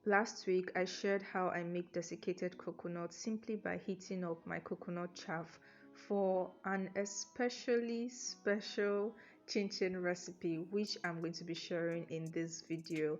Last week, I shared how I make desiccated coconut simply by heating up my coconut chaff for an especially special chinchin recipe, which I'm going to be sharing in this video.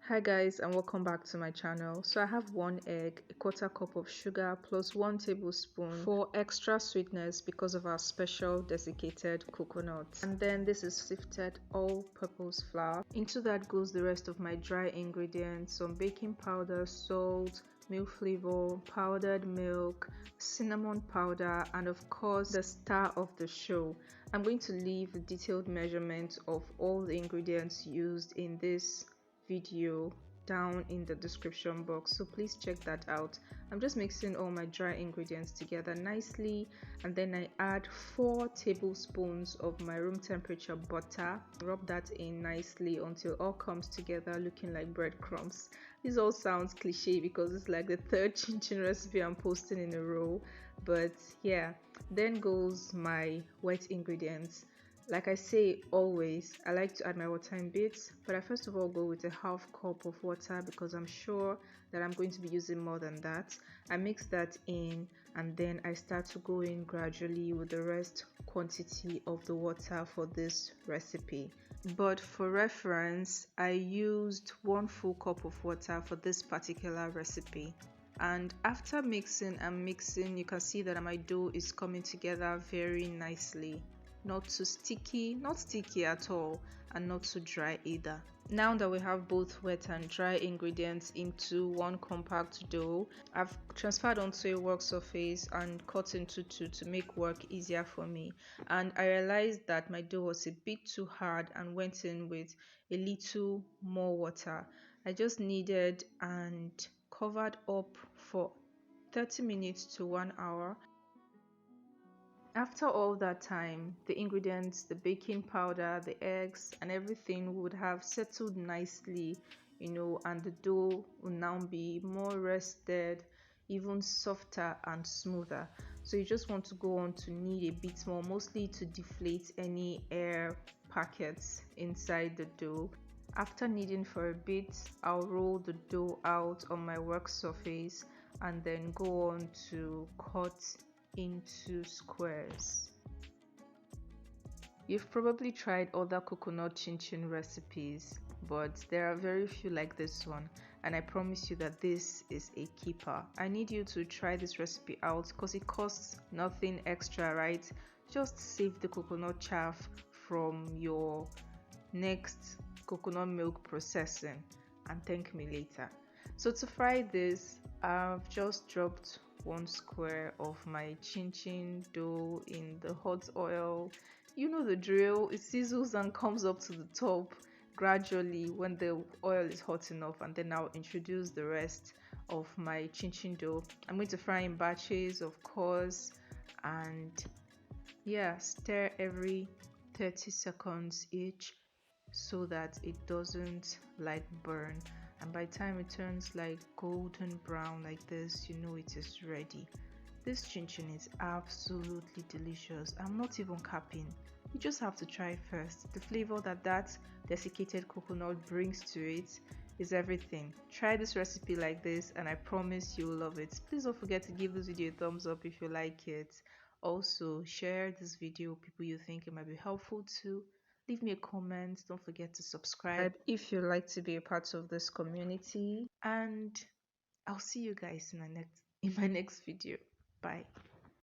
Hi guys, and welcome back to my channel. So I have 1 egg, a quarter cup of sugar plus 1 tablespoon for extra sweetness because of our special desiccated coconut. And then this is sifted all-purpose flour. Into that goes the rest of my dry ingredients, some baking powder, salt, milk flavor, powdered milk, cinnamon powder, and of course the star of the show. I'm going to leave a detailed measurement of all the ingredients used in this video down in the description box, so please check that out. I'm just mixing all my dry ingredients together nicely, and then I add 4 tablespoons of my room temperature butter. Rub that in nicely until all comes together looking like breadcrumbs. This all sounds cliche because it's like the 3rd chinchin recipe I'm posting in a row, but yeah. Then goes my wet ingredients. Like I say always, I like to add my water in bits, but I first of all go with a half cup of water because I'm sure that I'm going to be using more than that. I mix that in, and then I start to go in gradually with the rest quantity of the water for this recipe. But for reference, I used 1 full cup of water for this particular recipe. And after mixing and mixing, you can see that my dough is coming together very nicely. Not too sticky, not sticky at all, and not too dry either. Now that we have both wet and dry ingredients into one compact dough, I've transferred onto a work surface and cut into 2 to make work easier for me. And I realized that my dough was a bit too hard and went in with a little more water. I just kneaded and covered up for 30 minutes to 1 hour. After all that time, the ingredients, the baking powder, the eggs, and everything would have settled nicely, and the dough will now be more rested, even softer and smoother. So you just want to go on to knead a bit more, mostly to deflate any air packets inside the dough. After kneading for a bit, I'll roll the dough out on my work surface and then go on to cut into squares. You've probably tried other coconut chinchin recipes, but there are very few like this one, and I promise you that this is a keeper. I need you to try this recipe out because it costs nothing extra, right? Just save the coconut chaff from your next coconut milk processing and thank me later. So to fry this, I've just dropped 1 square of my chinchin dough in the hot oil. You know the drill, it sizzles and comes up to the top gradually when the oil is hot enough, and then I'll introduce the rest of my chinchin dough. I'm going to fry in batches, of course, and yeah, stir every 30 seconds each so that it doesn't like burn, and by the time it turns like golden brown like this, you know it is ready. This chinchin is absolutely delicious. I'm not even capping. You just have to try it first. The flavor that desiccated coconut brings to it is everything. Try this recipe like this and I promise you'll love it. Please don't forget to give this video a thumbs up if you like it. Also, share this video with people you think it might be helpful to. Leave me a comment. Don't forget to subscribe if you'd like to be a part of this community. And I'll see you guys in my next video. Bye.